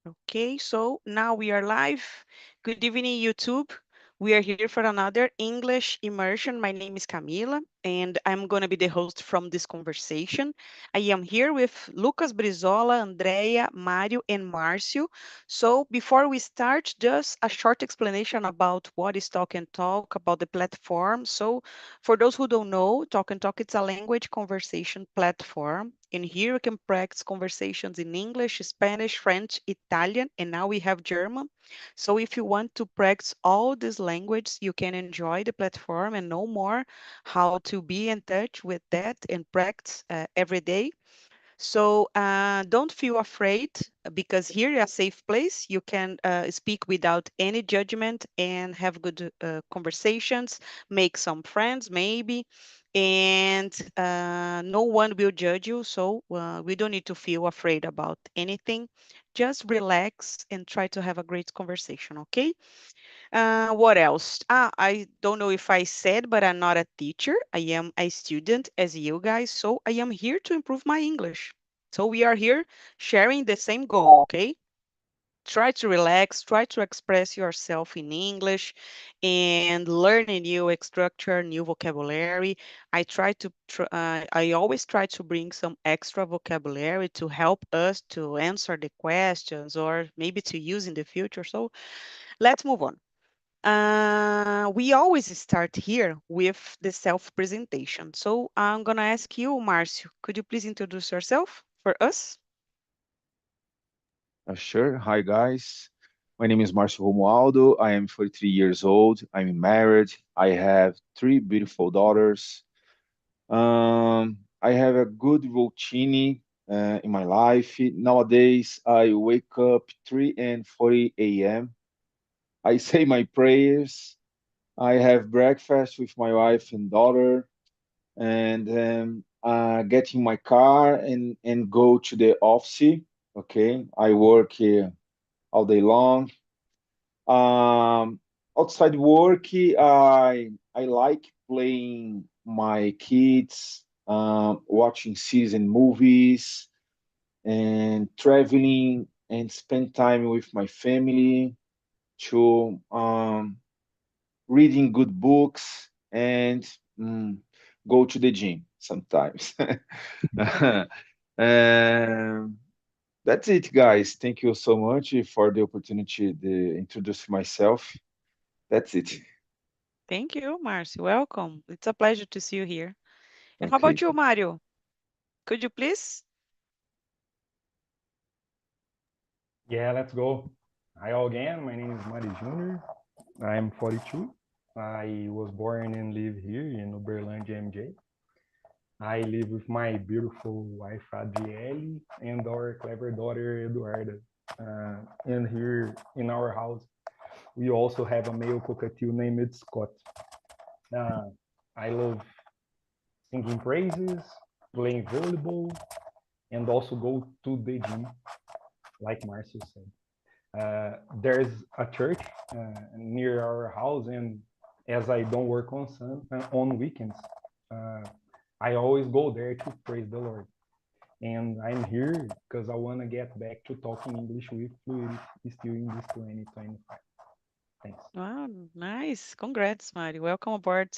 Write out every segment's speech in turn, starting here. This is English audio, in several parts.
Okay, so now we are live. Good evening, YouTube. We are here for another English immersion. My name is Camila, and I'm going to be the host from this conversation. I am here with Lucas Brizola, Andrea, Mario, and Marcio. So before we start, just a short explanation about what is Talk and Talk, about the platform. So for those who don't know, Talk and Talk, it's a language conversation platform. And here you can practice conversations in English, Spanish, French, Italian, and now we have German. So if you want to practice all these languages, you can enjoy the platform and know more how to be in touch with that and practice every day. So don't feel afraid because here is a safe place. You can speak without any judgment and have good conversations, make some friends maybe, and no one will judge you. So we don't need to feel afraid about anything. Just relax and try to have a great conversation, okay? What else? I don't know if I said, but I'm not a teacher. I am a student as you guys. So I am here to improve my English. So we are here sharing the same goal, okay? Try to relax, try to express yourself in English and learn a new structure, new vocabulary. I always try to bring some extra vocabulary to help us to answer the questions or maybe to use in the future. So let's move on. We always start here with the self-presentation. So I'm gonna ask you, Marcio, could you please introduce yourself for us? Sure. Hi, guys. My name is Marcio Romualdo. I am 43 years old. I'm married. I have three beautiful daughters. I have a good routine in my life. Nowadays, I wake up 3 and 40 a.m. I say my prayers. I have breakfast with my wife and daughter, and then get in my car and go to the office. Okay, I work here all day long. Um, Outside work, I like playing my kids, watching season movies, and traveling and spend time with my family to reading good books and mm, go to the gym sometimes. Um, that's it, guys. Thank you so much for the opportunity to introduce myself. That's it. Thank you, Marcio. Welcome. It's a pleasure to see you here. And how Okay. about you, Mario? Could you please? Yeah, let's go. Hi all again. My name is Mari Jr. I'm 42. I was born and live here in Uberlândia, MJ. I live with my beautiful wife Adriele and our clever daughter Eduarda. And here in our house, we also have a male cockatiel named Scott. Uh, I love singing praises, playing volleyball, and also go to the gym, like Marcio said. There's a church near our house, and as I don't work on weekends, uh, I always go there to praise the Lord. And I'm here because I want to get back to talking English with fluidity still in this 2025. Thanks. Wow, nice. Congrats, Mario. Welcome aboard.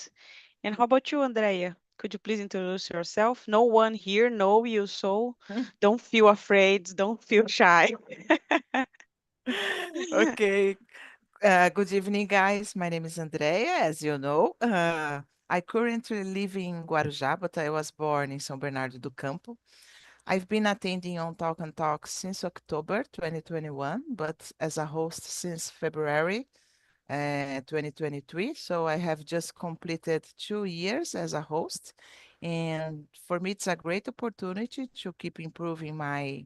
And how about you, Andrea? Could you please introduce yourself? No one here know you, so don't feel afraid, don't feel shy. Okay. Good evening, guys. My name is Andrea, as you know. I currently live in Guarujá, but I was born in São Bernardo do Campo. I've been attending on Talk and Talk since October 2021, but as a host since February 2023. So I have just completed 2 years as a host. And for me, it's a great opportunity to keep improving my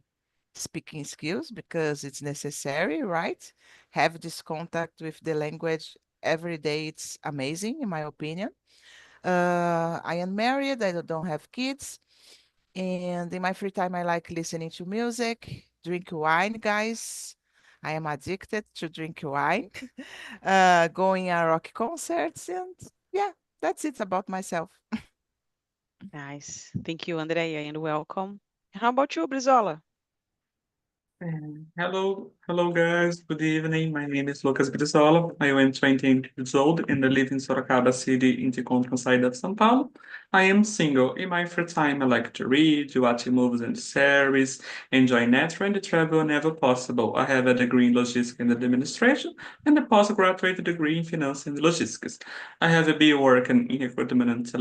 speaking skills because it's necessary, right? Have this contact with the language every day. It's amazing, in my opinion. I am married, I don't have kids. And in my free time, I like listening to music, drink wine, guys. I am addicted to drink wine, going to rock concerts, and yeah, that's it about myself. Nice. Thank you, Andrea, and welcome. How about you, Brizola? Hello guys. Good evening. My name is Lucas Brizola. I am 28 years old and I live in Sorocaba city in the countryside of São Paulo. I am single. In my free time, I like to read, watch movies and series, enjoy nature and travel whenever possible. I have a degree in logistics and administration and a postgraduate degree in finance and logistics. I have been working in recruitment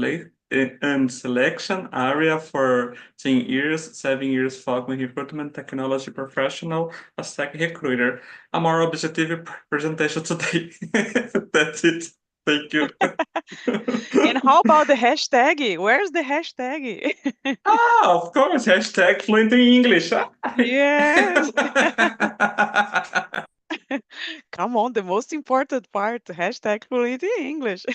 and selection area for 10 years, 7 years focused in recruitment technology professional, a tech recruiter. A more objective presentation today. That's it. Thank you. And how about the hashtag? Where's the hashtag? Of course, hashtag fluent in English. Yes. Come on, the most important part, hashtag fluent in English.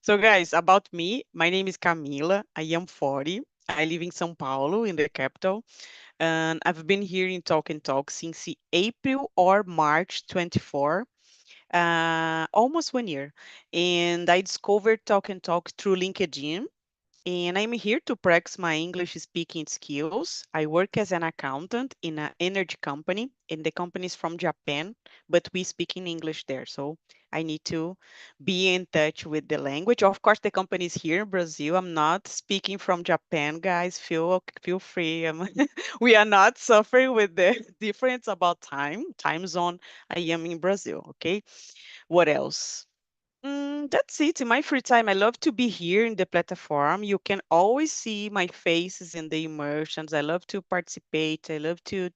So, guys, about me, my name is Camila. I am 40. I live in São Paulo, in the capital. And I've been here in Talk and Talk since April or March 24, almost 1 year. And I discovered Talk and Talk through LinkedIn. And I'm here to practice my English speaking skills. I work as an accountant in an energy company, and the company is from Japan, but we speak in English there. So I need to be in touch with the language. Of course, the company is here in Brazil. I'm not speaking from Japan, guys. Feel free. We are not suffering with the difference about time zone. I am in Brazil. Okay. What else? That's it. In my free time, I love to be here in the platform. You can always see my faces in the immersions. I love to participate. I love to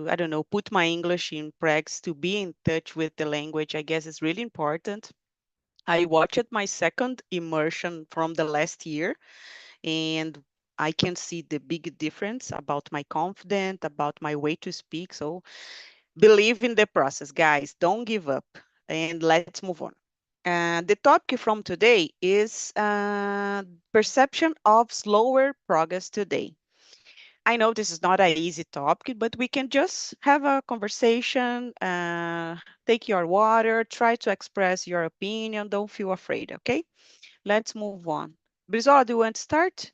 I don't know, put my English in practice, to be in touch with the language. I guess it's really important. I watched my second immersion from the last year, and I can see the big difference about my confidence, about my way to speak. So believe in the process, guys. Don't give up. And let's move on. The topic from today is perception of slower progress today. I know this is not an easy topic, but we can just have a conversation, take your water, try to express your opinion. Don't feel afraid, okay? Let's move on. Brizola, do you want to start?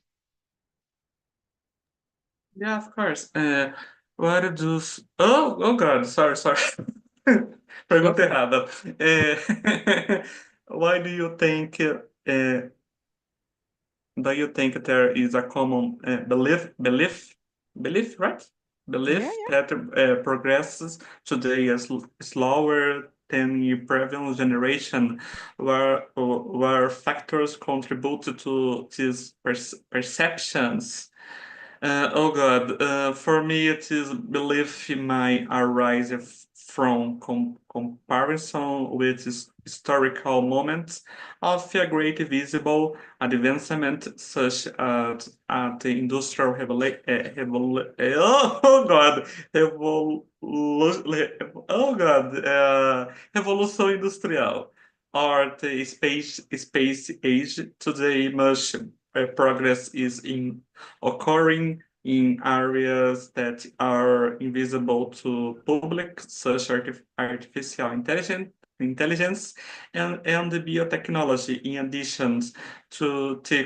Yeah, of course. What does... Oh God, sorry. Go Pergunta for it. errada. Why do you think there is a common belief, right? Yeah, Belief yeah. that progresses today is slower than the previous generation, where factors contribute to these perceptions. Oh God, for me it is belief might arise from comparison with historical moments of a great visible advancement such as the industrial oh God, revolução industrial or the space age. Today much progress is in occurring in areas that are invisible to public, such artificial intelligence and the biotechnology, in addition to the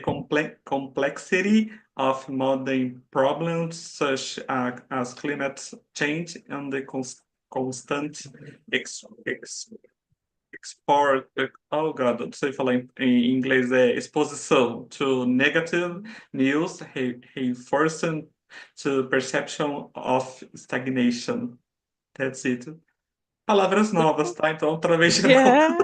complexity of modern problems such as climate change and the constant export, oh God, não sei falar em inglês, exposição to negative news, reinforcing to perception of stagnation. That's it. Palavras novas, tá? Então, outra vez de novo. Yeah.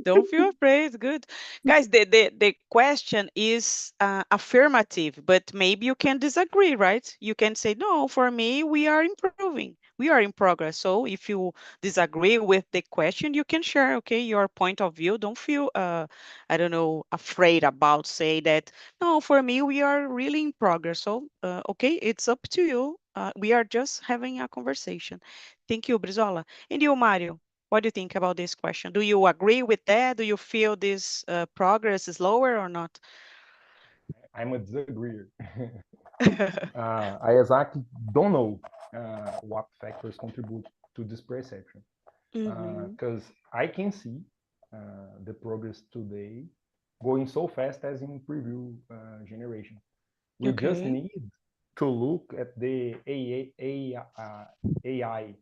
Don't feel afraid. Good. Guys, the question is affirmative, but maybe you can disagree, right? You can say, no, for me, we are improving. We are in progress. So if you disagree with the question, you can share, okay, your point of view. Don't feel, I don't know, afraid about say that, no, for me, we are really in progress. So, okay, it's up to you. We are just having a conversation. Thank you, Brizola. And you, Mario? What do you think about this question? Do you agree with that? Do you feel this progress is lower or not? I'm a disagreeer. I exactly don't know what factors contribute to this perception. Mhm. Because I can see the progress today going so fast as in preview generation. We just Okay. need to look at the AI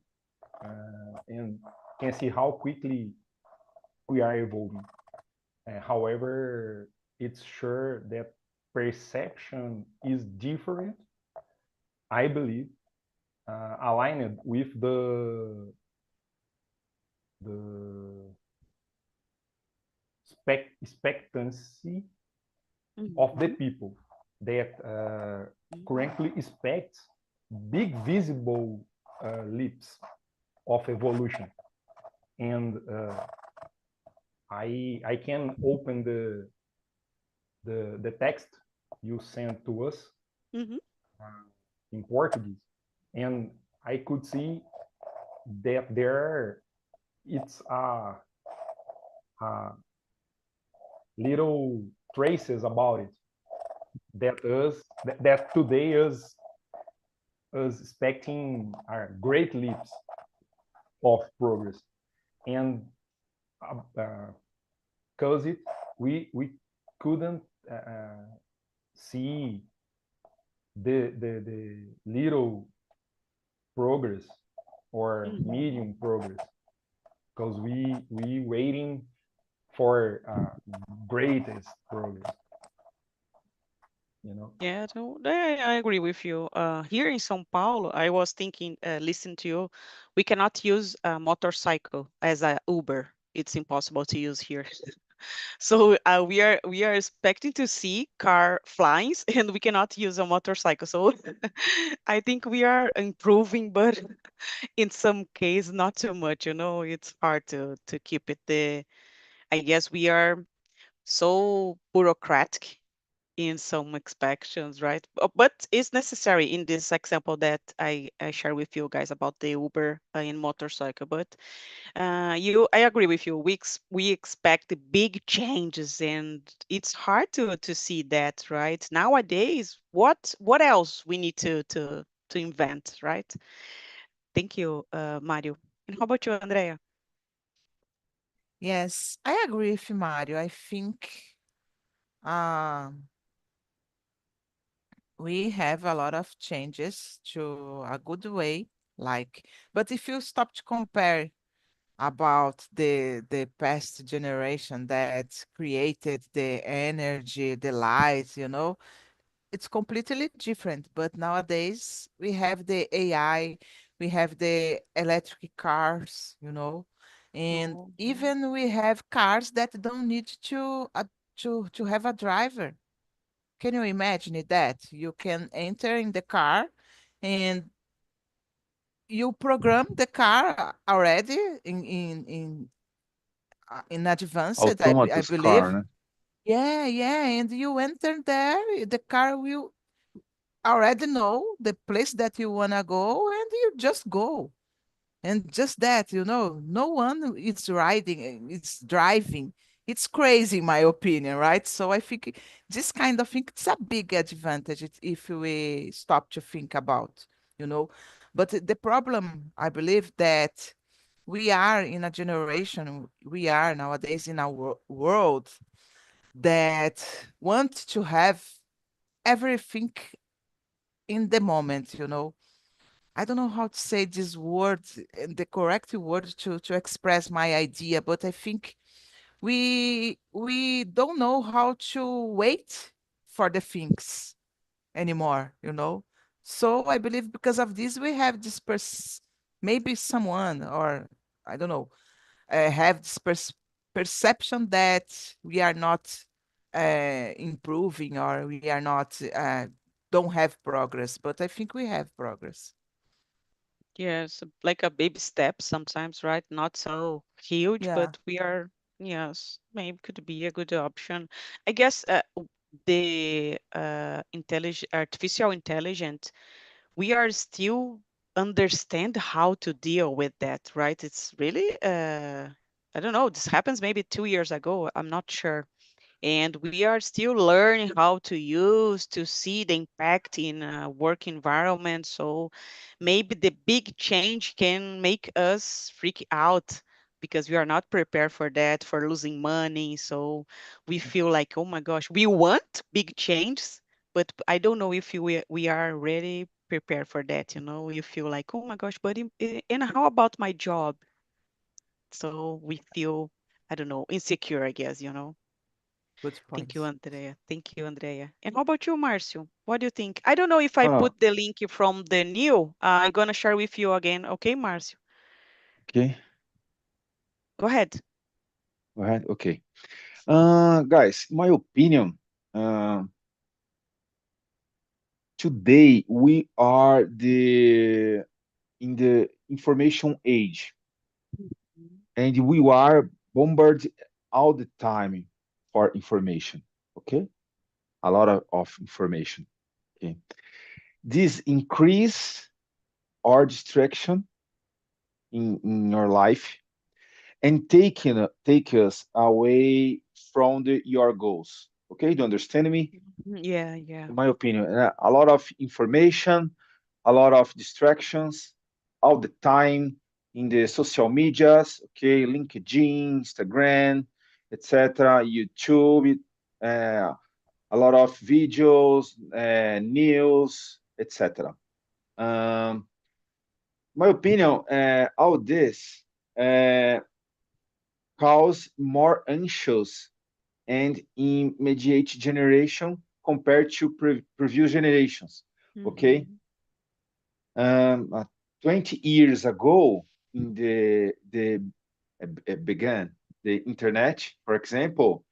and can see how quickly we are evolving. However, it's sure that perception is different, I believe, aligned with the expectancy of the Mhm. people that currently expect big visible leaps of evolution. And I can open the text you sent to us Mhm. in Portuguese, and I could see that there it's a little traces about it that that today us expecting are great leaps of progress, and because it we couldn't see the little progress or Mhm. medium progress because we waiting for greatest progress, you know. Yeah, no, I agree with you. Here in São Paulo, I was thinking, listen to you, we cannot use a motorcycle as a Uber. It's impossible to use here. So we are expecting to see car flyings, and we cannot use a motorcycle. So I think we are improving, but in some case, not too much. It's hard to keep it there. I guess we are so bureaucratic in some expectations, right? But it's necessary in this example that I share with you guys about the Uber in motorcycle. But I agree with you. We expect the big changes, and it's hard to see that, right? Nowadays, what else we need to invent, right? Thank you, Mario. And how about you, Andrea? Yes, I agree with Mario. I think um, we have a lot of changes to a good way. Like, but if you stop to compare about the past generation that created the energy, the light, it's completely different. But nowadays we have the AI, we have the electric cars, and Oh, even we have cars that don't need to have a driver. Can you imagine that? You can enter in the car and you program the car already in advance, I Autonomous car, believe. né? Yeah, yeah, and you enter there, the car will already know the place that you wanna go, and you just go. And just that, no one is riding, it's driving. It's crazy, in my opinion, right? So I think this kind of thing, it's a big advantage if we stop to think about, you know. But the problem, I believe that we are in a generation, we are nowadays in a world that want to have everything in the moment, I don't know how to say this word, the correct word to express my idea, but I think we don't know how to wait for the things anymore, So I believe because of this we have this maybe someone or I don't know have this perception that we are not improving or we are not don't have progress, but I think we have progress. yes, like a baby step sometimes, right? Not so huge, Yeah. but we are, yes, maybe could be a good option. I guess the artificial intelligence, we are still understand how to deal with that, right? It's really, I don't know, this happens maybe 2 years ago. I'm not sure, and we are still learning how to use to see the impact in a work environment. So maybe the big change can make us freak out because we are not prepared for that, for losing money. So we feel like, oh my gosh, we want big changes, but I don't know if we are ready prepared for that. You feel like, oh my gosh, but and how about my job? So we feel, I don't know, insecure, I guess. Good Thank you, points. Andrea. Thank you, Andrea. And how about you, Marcio? What do you think? I don't know if I Ah, put the link from the new. I'm gonna share with you again. Okay, Marcio? okay. Go ahead. Go ahead. Okay. Guys, my opinion, uh, today we are in the information age, and we are bombarded all the time for information. Okay, a lot of information. Okay, this increase our distraction in your life and take us away from your goals. Okay, do you understand me? Yeah, yeah. In my opinion, a lot of information, a lot of distractions all the time in the social medias, okay, LinkedIn, Instagram, etc., YouTube, uh, a lot of videos, news, etc. Um, my opinion, all this uh, cause more anxious and immediate generation compared to previous generations. Okay, Hmm. 20 years ago, in the began the internet, for example,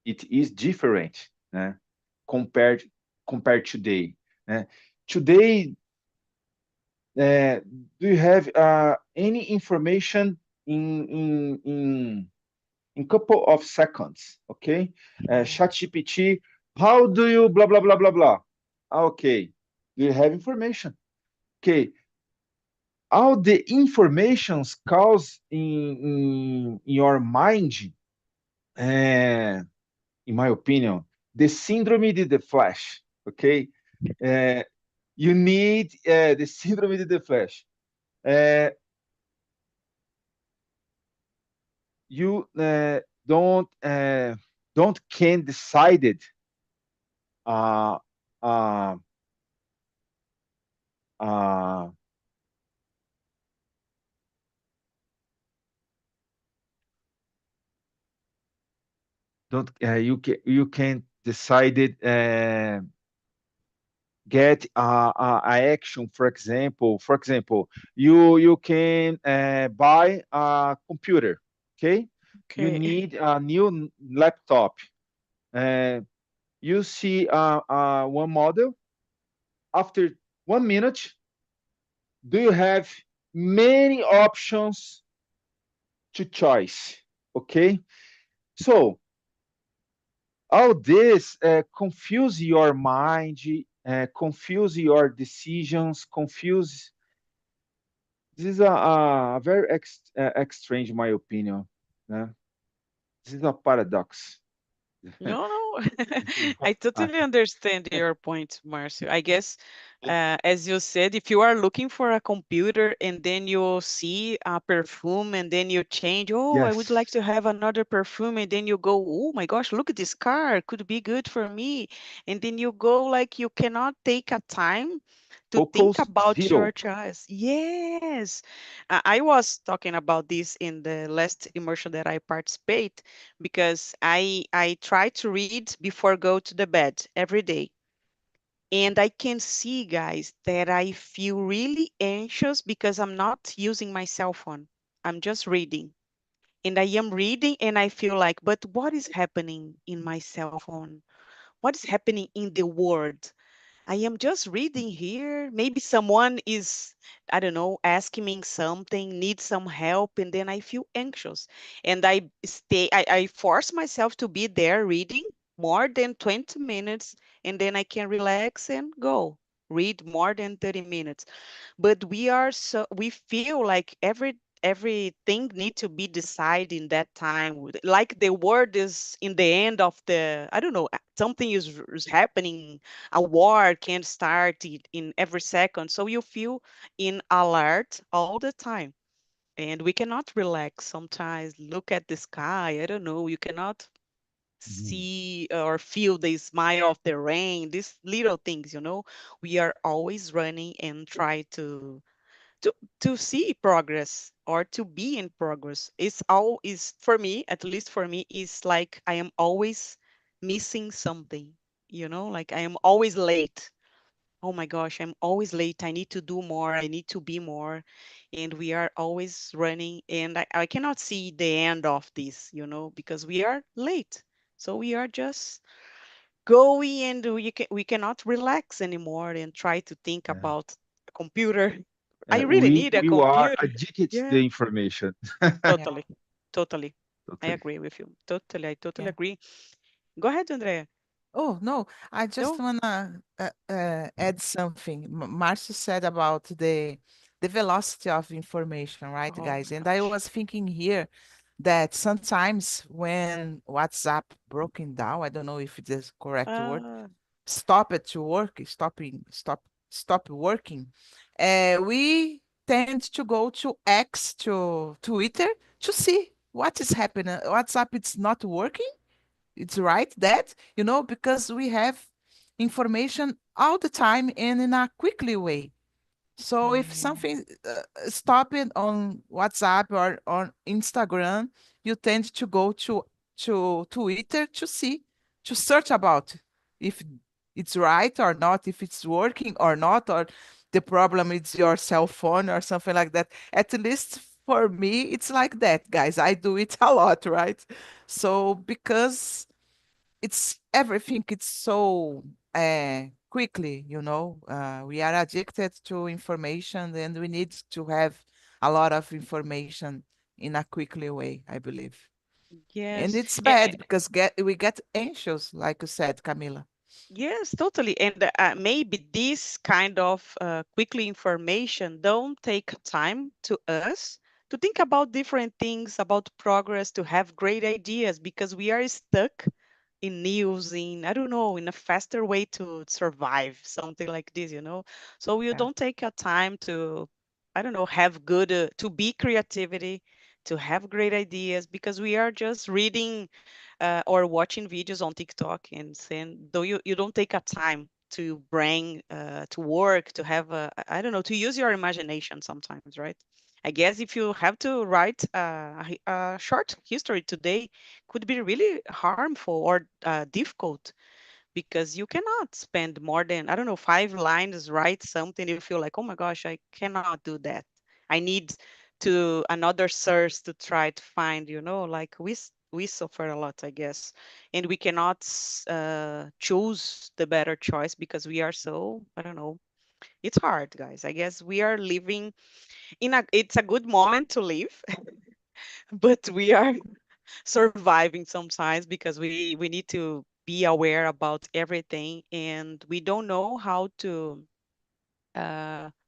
it is different compared today. Uh, Today, do you have any information in couple of seconds? Okay, Yes. ChatGPT, how do you blah blah blah blah blah? Okay, do you have information? Okay, all the informations cause in your mind, uh, in my opinion, the syndrome of the flash. Okay, uh, you need the syndrome of the flash. Uh, you don't can decided uh, uh, uh, don't you can decided get a action. For example, you can buy a computer. Okay, you Okay. need a new laptop. uh, you see one model. After 1 minute, do you have many options to choice? Okay, so all this confuse your mind, confuse your decisions, confuse. This is a very strange, my opinion. Né? This is a paradox. No, no. This is I a- totally understand your point, Marcio. I guess, as you said, if you are looking for a computer and then you see a perfume and then you change, oh, I would like yes, to have another perfume, and then you go, oh my gosh, look at this car, could be good for me. And then you go like you cannot take a time to think focus about your zero. choice. Yes. I was talking about this in the last immersion that I participate because I try to read before go to the bed every day. And I can see, guys, that I feel really anxious because I'm not using my cell phone. I'm just reading. And I am reading and I feel like, but what is happening in my cell phone? What is happening in the world? I am just reading here. Maybe someone is, I don't know, asking me something, needs some help, and then I feel anxious. And I force myself to be there reading more than 20 minutes, and then I can relax and go read more than 30 minutes. But we feel like everything need to be decided in that time, like the word is in the end of the, I don't know, something is happening, a war can start in every second, so you feel in alert all the time, and we cannot relax sometimes, look at the sky, I don't know, you cannot, see or feel the smile of the rain, these little things, we are always running and try to to see progress or to be in progress. It's all is for me, at least for me, is like I am always missing something, like I am always late. Oh my gosh, I'm always late. I need to do more. I need to be more. And we are always running. And I cannot see the end of this, because we are late. So we are just going and we cannot relax anymore and try to think Yeah. about a computer. I really We need a are computer. addicted to Yeah, the information. Yeah, totally. Totally. I Totally. agree with you. Totally. I totally yeah. agree. Go ahead, Andrea. Oh, no, I just No? wanna add something. Marcio said about the velocity of information, right, Oh guys? my And I gosh. was thinking here that sometimes when WhatsApp broken down, I don't know if it's the correct word, Uh, stop it to work, stop working, we tend to go to X, to Twitter, to see what is happening. WhatsApp, it's not working. It's right that, because we have information all the time and in a quickly way. So if yeah. something stop it on WhatsApp or on Instagram, you tend to go to Twitter to see, to search about if it's right or not, if it's working or not, or the problem is your cell phone or something like that. At least for me, it's like that, guys. I do it a lot, right? So because it's everything, it's so quickly, we are addicted to information and we need to have a lot of information in a quickly way, I believe. And Yes. it's bad because we get anxious, like you said, Camila. Yes, totally. And maybe this kind of quickly information don't take time to us to think about different things, about progress, to have great ideas because we are stuck in news, I don't know, in a faster way to survive, something like this. So you Yeah. don't take a time to, I don't know, have good, to be creativity, to have great ideas because we are just reading or watching videos on TikTok and saying, though you don't take a time to bring to work, to have I don't know, to use your imagination sometimes, right? I guess if you have to write a short history today, could be really harmful or difficult because you cannot spend more than, I don't know, 5 lines, write something. You feel like, oh my gosh, I cannot do that. I need to another source to try to find, like we suffer a lot, I guess, and we cannot choose the better choice because we are so, I don't know, it's hard, guys. I guess we are living it's a good moment to live, but we are surviving sometimes because we need to be aware about everything and we don't know how to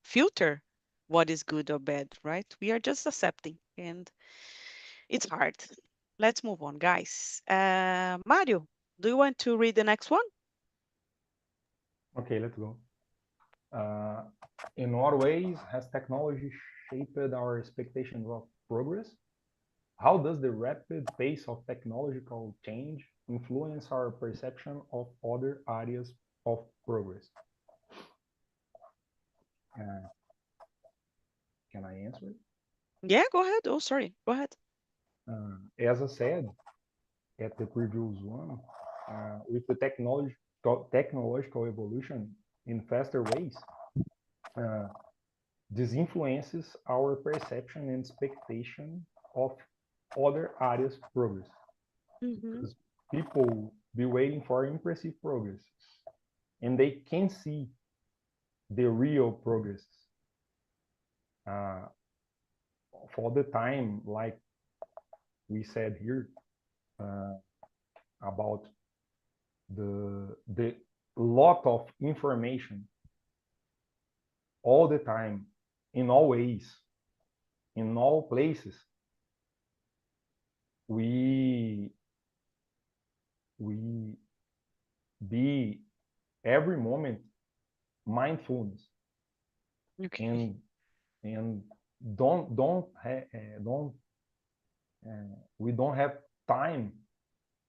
filter what is good or bad, right? We are just accepting and it's hard. Let's move on, guys. Mario, do you want to read the next one? Okay, let's go. Uh, in what ways has technology shaped our expectations of progress? How does the rapid pace of technological change influence our perception of other areas of progress? Uh, can I answer? Yeah, go ahead. Oh, sorry, go ahead. As I said at the previous one, with the technological evolution in faster ways, uh, this influences our perception and expectation of other areas progress. Mm-hmm. Because people be waiting for impressive progress and they can see the real progress uh, for the time, like we said here, uh, about the lot of information all the time, in all ways, in all places. We we be every moment mindfulness, Okay. and and don't we don't have time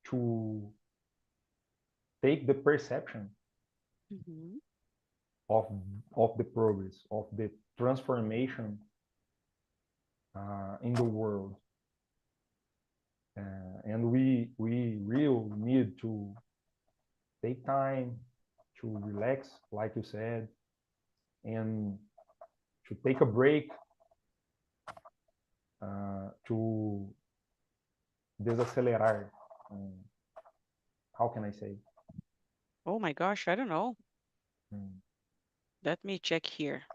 to take the perception Mhm. of the progress, of the transformation in the world. And we really need to take time to relax, like you said, and to take a break, to desacelerar. How can I say? Oh my gosh, I don't know. Mm, Let me check here.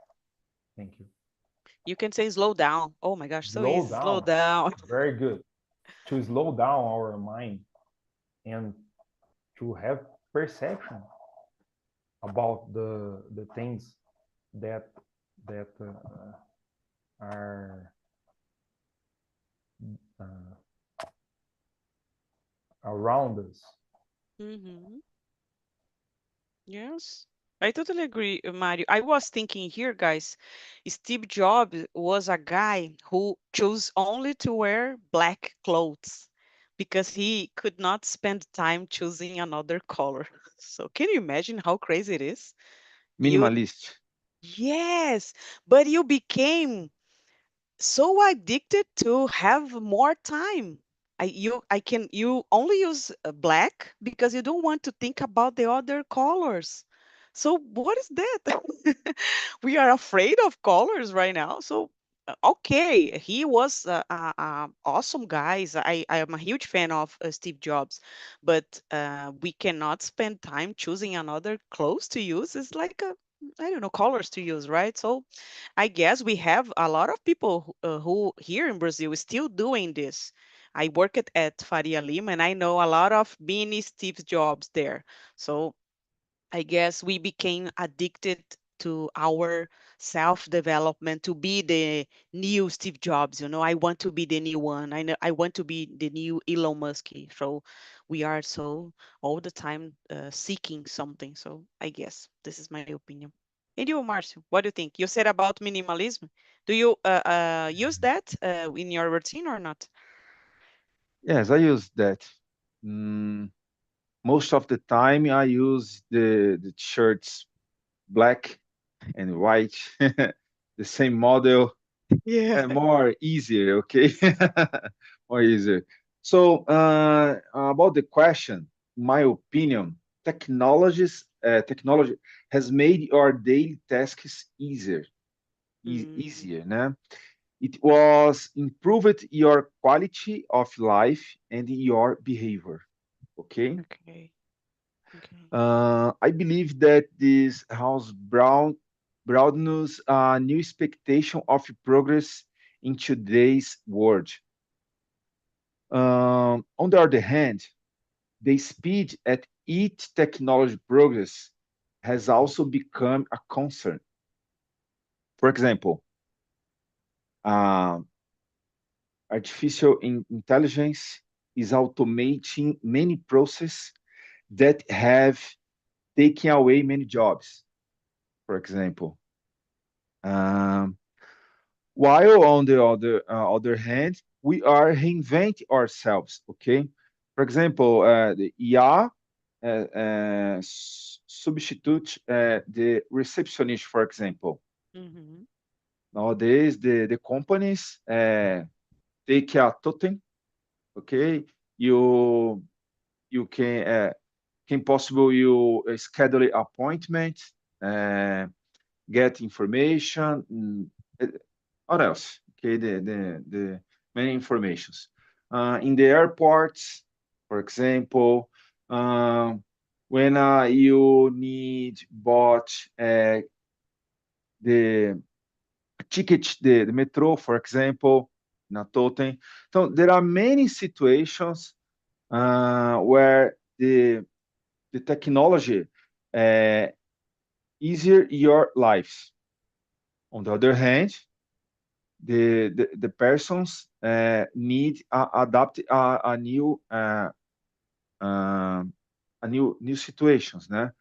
Thank you. You can say slow down. Oh my gosh, so Slow easy. Slow down. down. Very good. To slow down our mind and to have perception about the things that are uh, around us. Mhm. Yes, I totally agree, Mario. I was thinking here, guys, Steve Jobs was a guy who chose only to wear black clothes because he could not spend time choosing another color. So can you imagine how crazy it is? You, Minimalist. yes, but you became so addicted to have more time. You only use black because you don't want to think about the other colors. So what is that? We are afraid of colors right now. So okay, he was awesome guys. I am a huge fan of Steve Jobs, but we cannot spend time choosing another clothes to use. It's like a, I don't know, colors to use, right? So I guess we have a lot of people who here in Brazil is still doing this. I work at Faria Lima and I know a lot of mini Steve Jobs there. So I guess we became addicted to our self development to be the new Steve Jobs. You know, I want to be the new one. I know I want to be the new Elon Musk. So we are so all the time seeking something. So I guess this is my opinion. And you, Marcio, what do you think? You said about minimalism. Do you use that in your routine or not? Yes, I use that. Mm, Most of the time, I use the shirts black and white, the same model, Yeah. and more easier. Okay, more easier. So about the question, my opinion, technology has made your daily tasks easier, Mm, easier. Né? It was improved your quality of life and your behavior. Okay. okay. Okay. I believe that this has broadens a new expectation of progress in today's world. On the other hand, the speed at each technology progress has also become a concern. For example, um, artificial intelligence is automating many processes that have taken away many jobs. For example, um, while on the other hand, we are reinvent ourselves. Okay, for example, the IA substitute the receptionist. For example, Mm-hmm. nowadays the companies take a totem. Okay, you you can possible you schedule appointment, uh, get information. What else? Okay, the many informations. In the airports, for example, um, when you need bought the ticket, the metro, for example, na totem. So there are many situations where the technology uh, easier your lives. On the other hand, the persons need adapt uh, a new situations, né?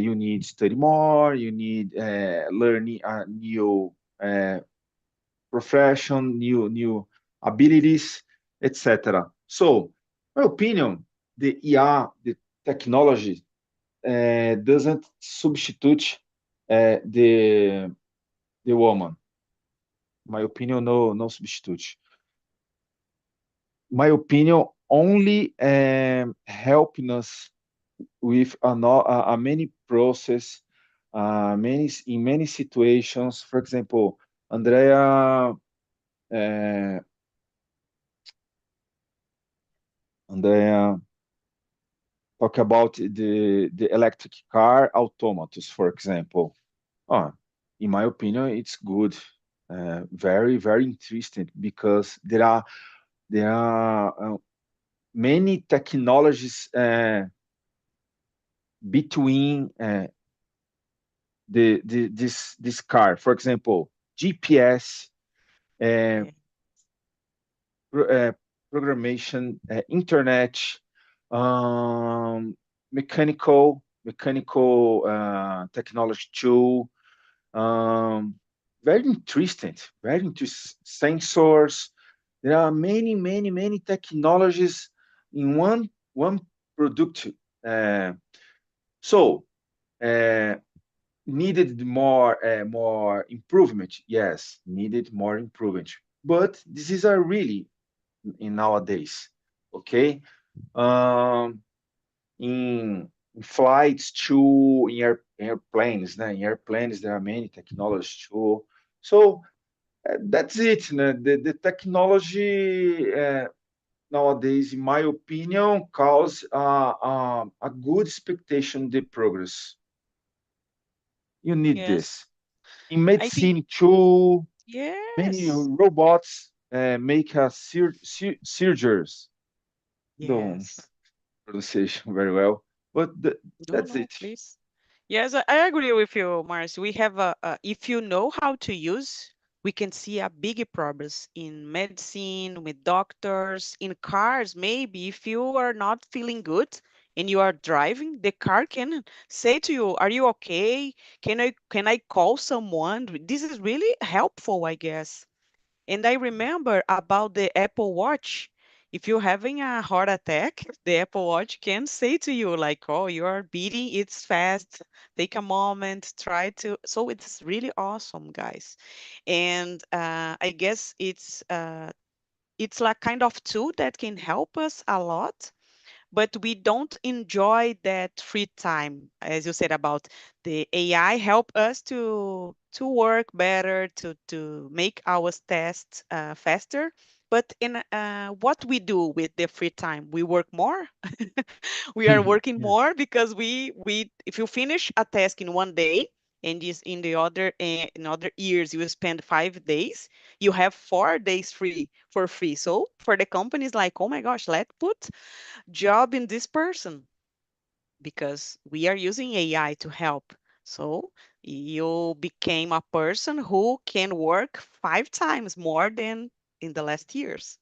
You need study more. You need learning a new uh, profession, new abilities, etc. So my opinion, the IA, the technology, doesn't substitute the woman. My opinion, no substitute. My opinion, only helping us with a many process, in many situations. For example, Andrea, uh, Andrea talk about the electric car automatus, for example. Oh, in my opinion, it's good, very very interesting because there are many technologies between this car. For example, GPS, uh, Yeah. pro- uh, programmation, internet, um, mechanical technology too. Um, very interesting, very interesting sensors. There are many technologies in one product. Uh, so uh, needed more improvement. Yes, needed more improvement. But this is a really in nowadays. Okay, um, in flights too, airplanes. Né? In airplanes, there are many technologies too. So that's it. Né? The technology nowadays, in my opinion, cause a good expectation the progress. You need Yes. this. In I think medicine too, many yes. robots make a surgeries. Don't Yes. pronunciation very well, but No, that's no, it. please. Yes, I agree with you, Mars. We have if you know how to use, we can see a big progress in medicine, with doctors, in cars. Maybe if you are not feeling good and you are driving, the car can say to you, "Are you okay? Can I call someone?" This is really helpful, I guess. And I remember about the Apple Watch. If you're having a heart attack, the Apple Watch can say to you, like, oh, you are beating, it's fast. Take a moment, try to. So it's really awesome, guys. And I guess it's like kind of tool that can help us a lot, but we don't enjoy that free time, as you said about the AI help us to work better, to make our tests faster. But in what we do with the free time, we work more. We are working Yeah. more because we if you finish a task in one day and is in the other in other years you spend 5 days, you have 4 days free for free. So for the companies like, oh my gosh, let's put job in this person because we are using AI to help. So you became a person who can work 5 times more than in the last years.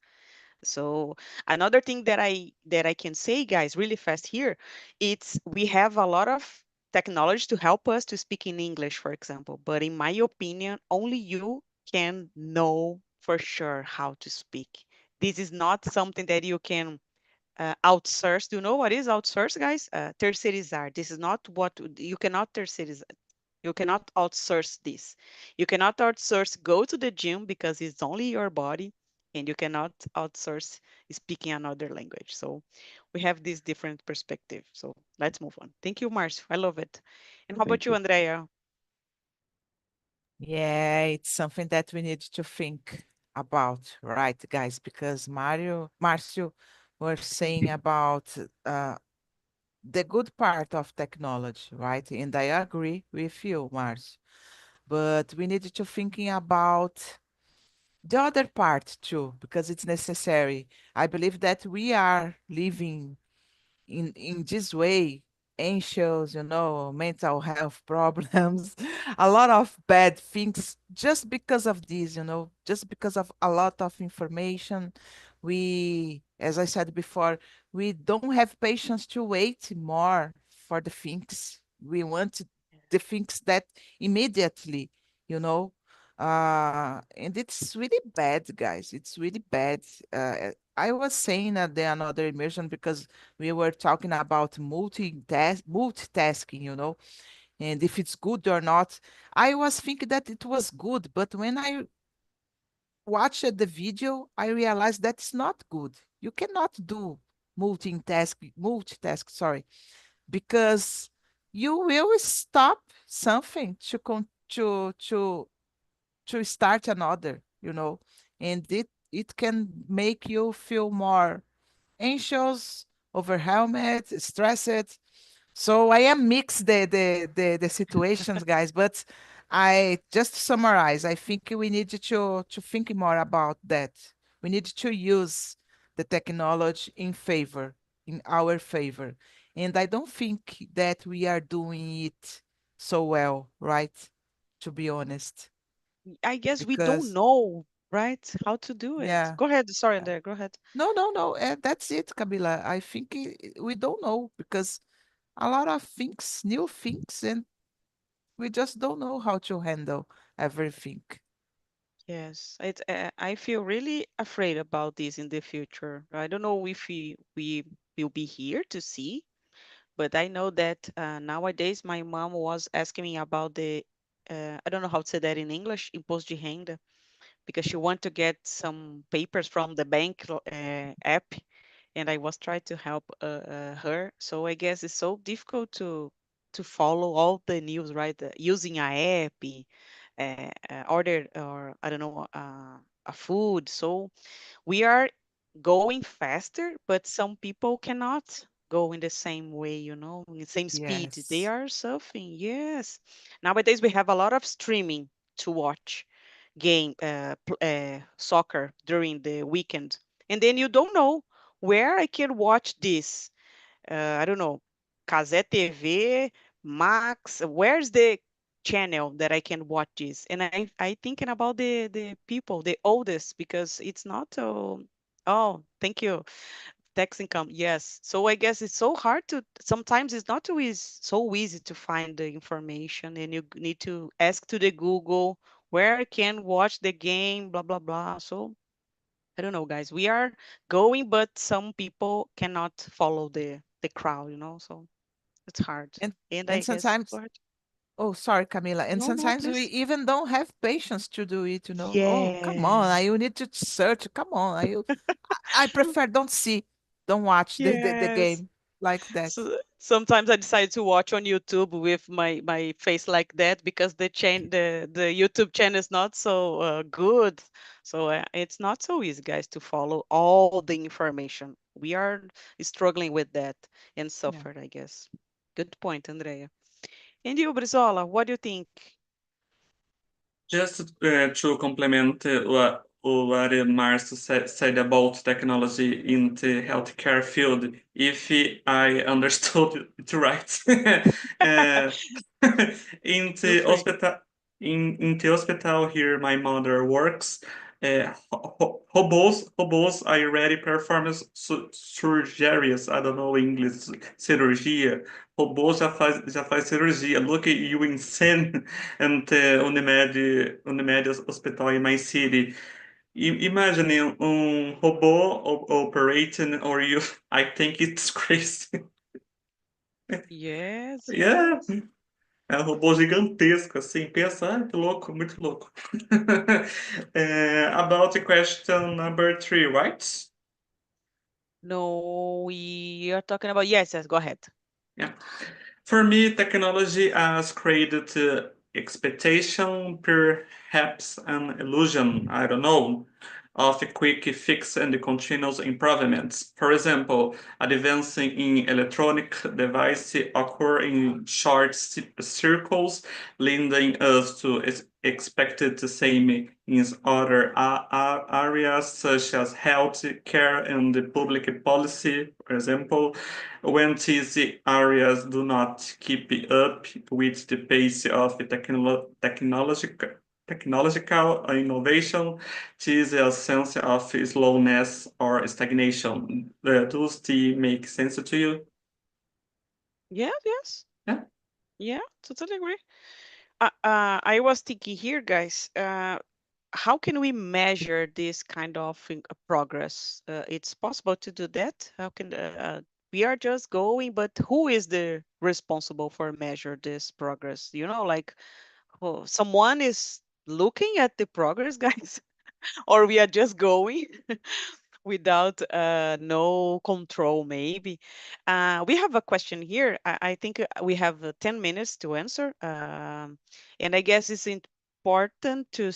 So another thing that I can say, guys, really fast here, it's we have a lot of technology to help us to speak in English, for example. But in my opinion, only you can know for sure how to speak. This is not something that you can outsource. Do you know what is outsource, guys? Terceirizar. This is not what you cannot terceirize. You cannot outsource this. You cannot outsource go to the gym because it's only your body, and you cannot outsource speaking another language. So we have this different perspective. So let's move on. Thank you, Marcio. I love it. And how about Thank you, you. Andrea? Yeah, it's something that we need to think about, right, guys? Because Marcio were saying about the good part of technology, right? And I agree with you, Marcio. But we need to thinking about the other part too, because it's necessary. I believe that we are living in this way, anxious, mental health problems, a lot of bad things just because of this, just because of a lot of information. We, as I said before, we don't have patience to wait more for the things. We want the things that immediately, you know. And it's really bad, guys. It's really bad. I was saying at the another immersion because we were talking about multitasking, and if it's good or not. I was thinking that it was good, but when I watched the video, I realized that's not good. You cannot do multitask, sorry, because you will stop something to start another, and it can make you feel more anxious, overwhelmed, stressed. So I am mixed the situations, guys, but I just to summarize, I think we need to think more about that. We need to use the technology in our favor. And I don't think that we are doing it so well, right? To be honest. I guess we don't Because know, right, how to do it. yeah. Go ahead. Sorry, Yeah. Andrea. Go ahead. No, no, no. That's it, Camila. I think we don't know because a lot of things, new things, and we just don't know how to handle everything. Yes, I feel really afraid about this in the future. I don't know if we will be here to see, but I know that nowadays my mom was asking me about the I don't know how to say that in English, imposto de renda, because she want to get some papers from the bank app, and I was trying to help her. So I guess it's so difficult to follow all the news, right? Using a app, order or I don't know a food. So we are going faster, but some people cannot go in the same way, in the same speed. They Yes. are suffering. Yes. Nowadays we have a lot of streaming to watch soccer during the weekend, and then you don't know where I can watch this. I don't know, Kazé TV, Max. Where's the channel that I can watch this? And I thinking about the people, the oldest, because it's not. Oh, thank you. Tax income, yes. So I guess it's so hard to. Sometimes it's not always so easy to find the information, and you need to ask to the Google where I can watch the game, blah blah blah. So I don't know, guys. We are going, but some people cannot follow the crowd, So it's hard. And And and I guess go sometimes, ahead. oh, sorry, Camila. And No, no, sometimes we please. even don't have patience to do it. Oh, come on. Yeah. You need to search. Come on. I prefer don't watch the Yes. game like that. So sometimes I decide to watch on YouTube with my face like that because the YouTube channel is not so good. So it's not so easy, guys, to follow all the information. We are struggling with that and Yeah. suffer, I guess. Good point, Andrea. And you, Brizola, what do you think? Just to complement what Marcio said about technology in the healthcare field, if I understood it right, uh, in Feel the free. hospital, in the hospital here, my mother works. Robôs are ready performance surgeries. I don't know English, cirurgia. Robô já faz cirurgia. Look at you insane and Unimed Hospital in my city. Imagine robô operating or you. I think it's crazy. Yes, Yeah, yes. é um robô gigantesco, assim, pensa, que louco, muito louco. About the question number 3, right? No, we are talking about yes, yes, go ahead. Yeah. For me, technology has created expectation, perhaps an illusion, I don't know, of a quick fix and continuous improvements. For example, advancing in electronic devices occur in short circles, leading us to expect the same in other areas such as health care and public policy, for example. When these areas do not keep up with the pace of technological innovation, there is a sense of slowness or stagnation. Does this make sense to you? Yes, yes. Yeah. Yeah, totally agree. I was thinking here, guys. How can we measure this kind of progress? It's possible to do that. How can we are just going, but who is the responsible for measure this progress? Like, oh, someone is looking at the progress, guys, or we are just going without no control, maybe. We have a question here. I think we have 10 minutes to answer. And I guess it's important to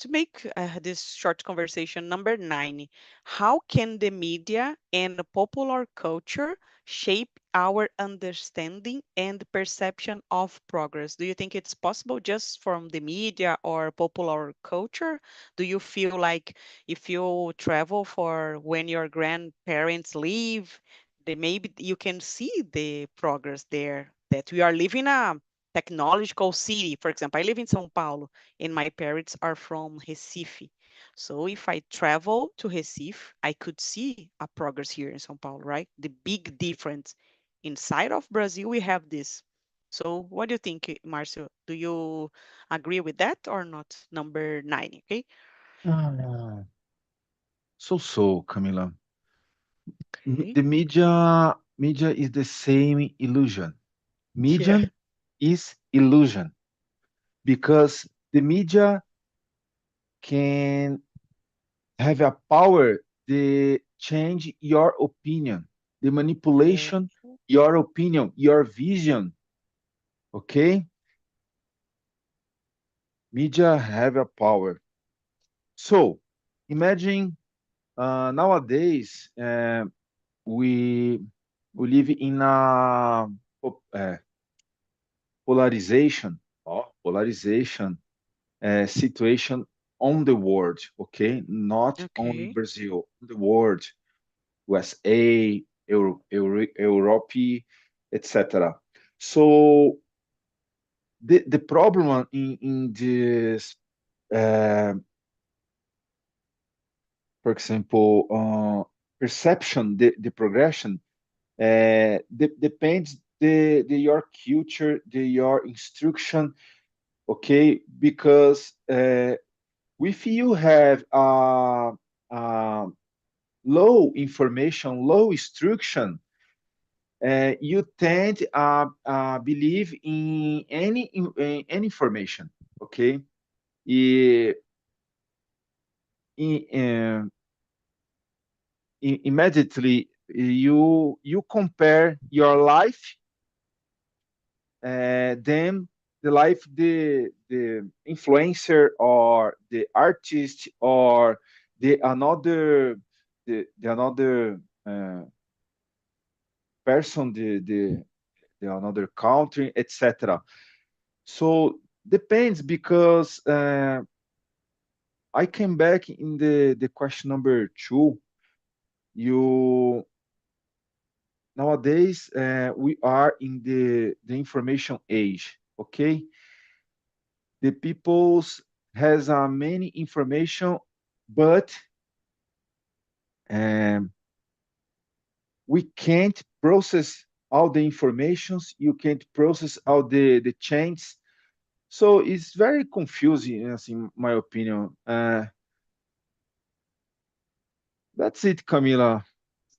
make this short conversation number 9. How can the media and the popular culture shape our understanding and perception of progress? Do you think it's possible just from the media or popular culture? Do you feel like if you travel for when your grandparents leave, then maybe you can see the progress there, that we are living a technological city. For example, I live in São Paulo and my parents are from Recife. So if I travel to Recife, I could see a progress here in São Paulo, right? The big difference. Inside of Brazil, we have this. So what do you think, Marcio? Do you agree with that or not? Number 9, okay? Ah, so, Camila. Okay. The media is the same illusion. Yeah. Media is illusion because the media can have a power to change your opinion, the Yeah. manipulation your opinion, your vision. Okay, media have a power. So imagine nowadays we we live in a uh, polarization, polarization situation on the world. Okay, not only Okay. Brazil, the world, USA, Europe, etc. So the problem in this, uh, for example, perception, the progression, depends the your culture, your instruction. Okay, because if you have a low information, low instruction, you tend believe in any information. Okay, I- i- um, immediately you compare your life, then the life the influencer or the artist or the another person, the another country, etc. So depends because I came back in the question number 2. You nowadays we are in the information age. Okay, the people's has many information, but um, we can't process all the informations. You can't process all the changes. So it's very confusing, as in my opinion. That's it, Camila.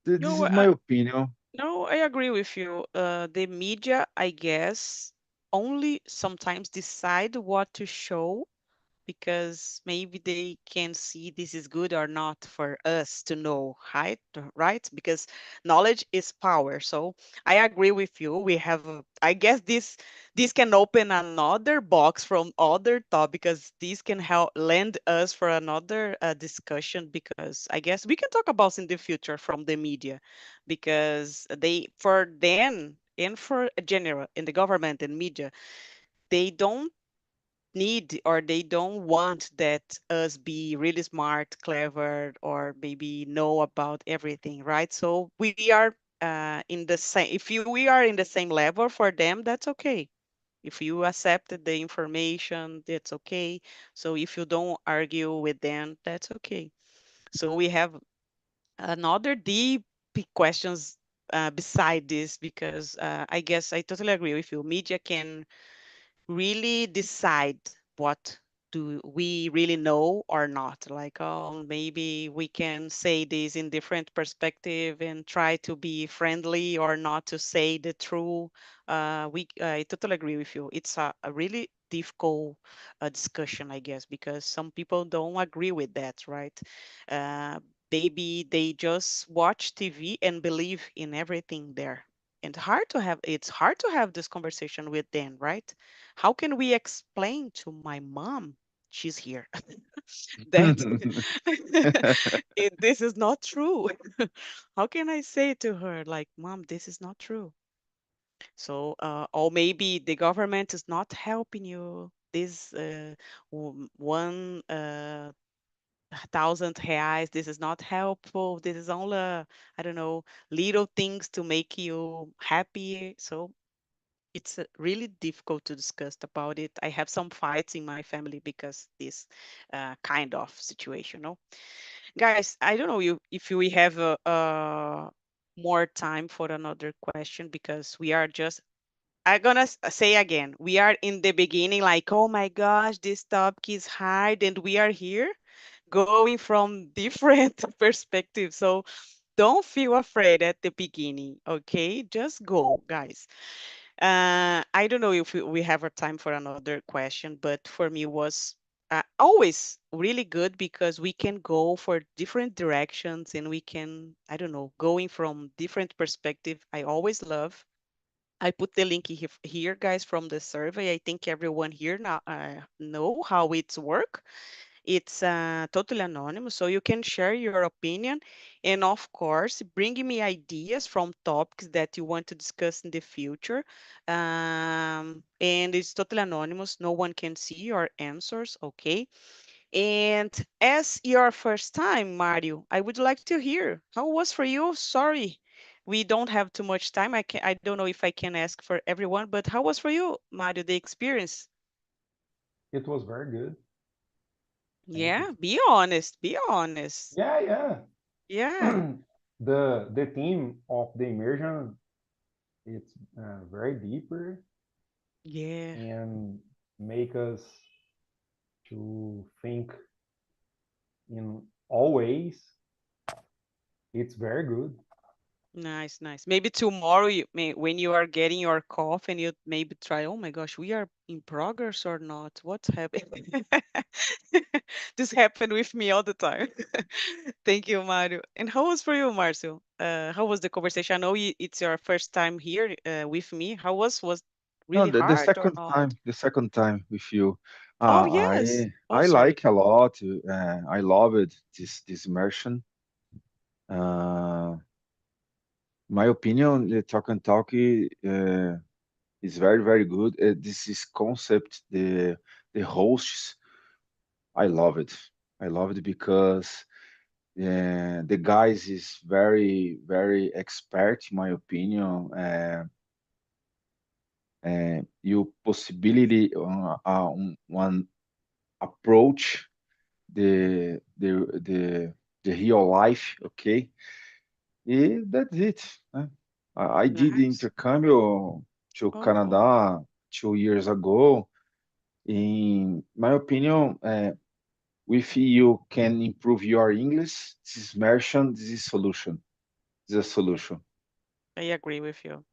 This No, is my opinion. no, I agree with you. The media, I guess, only sometimes decide what to show because maybe they can see this is good or not for us to know, right? Because knowledge is power. So I agree with you. We have I guess this can open another box from other thought because this can help lend us for another discussion because I guess we can talk about in the future from the media because they for them and for general in the government and media they don't need or they don't want that us be really smart, clever, or maybe know about everything, right? So we are in the same. If we are in the same level for them, that's okay. If you accept the information, that's okay. So if you don't argue with them, that's okay. So we have another deep questions beside this because I guess I totally agree with you. Media can really decide what do we really know or not. Like, oh, maybe we can say this in different perspective and try to be friendly or not to say the true. I totally agree with you. It's a really difficult discussion, I guess, because some people don't agree with that, right? Uh, Maybe they just watch TV and believe in everything there. And it's hard to have this conversation with them, right? How can we explain to my mom, she's here, that this is not true? How can I say to her, like, mom, this is not true? So, or maybe the government is not helping you. This 1,000 reais, this is not helpful. This is only, I don't know, little things to make you happy. So it's really difficult to discuss about it. I have some fights in my family because this kind of situation. No, guys, I don't know if we have more time for another question because we are just. I'm gonna say again, we are in the beginning, like, oh my gosh, this topic is hard, and we are here going from different perspectives. So don't feel afraid at the beginning, okay? Just go, guys. I don't know if we have a time for another question, but for me was always really good because we can go for different directions and we can, I don't know, going from different perspective. I always love. I put the link here, guys, from the survey. I think everyone here now know how it's work. It's totally anonymous, so you can share your opinion. And of course, bring me ideas from topics that you want to discuss in the future. And it's totally anonymous. No one can see your answers, okay? And as your first time, Mario, I would like to hear how was for you? Sorry, we don't have too much time. I don't know if I can ask for everyone, but how was for you, Mario, the experience? It was very good. Thank you. Yeah, be honest, be honest. Yeah, yeah. Yeah, The theme of the immersion, it's very deeper yeah, and make us to think in all ways. It's very good. nice, nice. Maybe tomorrow, when you are getting your coffee, and you maybe try, oh my gosh, we are in progress or not? What's happening? This happened with me all the time. Thank you, Mario. And how was for you, Marcio? How was the conversation? I know it's your first time here with me. How was No, really the hard or second not? time, the second time with you, Oh, yes. Oh, I sorry. like a lot. I love it. This immersion. Uh, my opinion, the talk and talk is very good. This is concept. The hosts, I love it. I love it because the guys is very expert, in my opinion. You possibility one approach the the the the real life, okay? E that's it. Né? I did the Nice. intercambio to Oh, Canada 2 years ago. In my opinion, if you can improve your English, this is immersion, this is solution. This is a solution. I agree with you.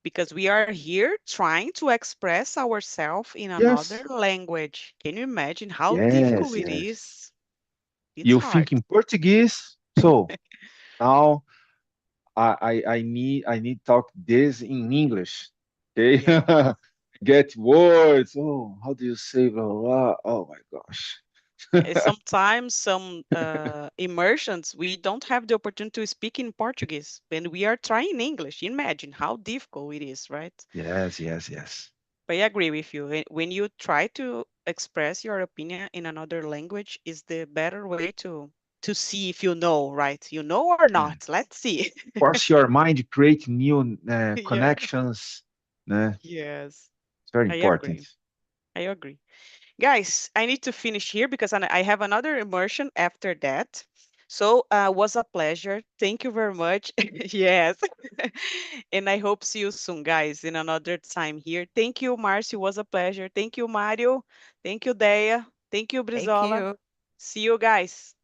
Because we are here trying to express ourselves in another Yes, language. Can you imagine how difficult yes, it yes. is? It's You hard. think in Portuguese, so now I need talk this in English. Okay. Yeah. Get words. Oh, how do you say blah blah blah? Oh my gosh. Sometimes some immersions, we don't have the opportunity to speak in Portuguese when we are trying English. Imagine how difficult it is, right? Yes, yes, yes. But I agree with you. When you try to express your opinion in another language, is the better way to see if you know, right? You know or Yeah. not? Let's see. Force your mind create new Yeah. connections. Né? Yes, It's very I important. agree. I agree. Guys, I need to finish here because I have another immersion after that. So was a pleasure. Thank you very much. Yes. And I hope see you soon, guys, in another time here. Thank you, Marcio. Was a pleasure. Thank you, Mario. Thank you, Dea. Thank you, Thank Brizola. you. See you guys.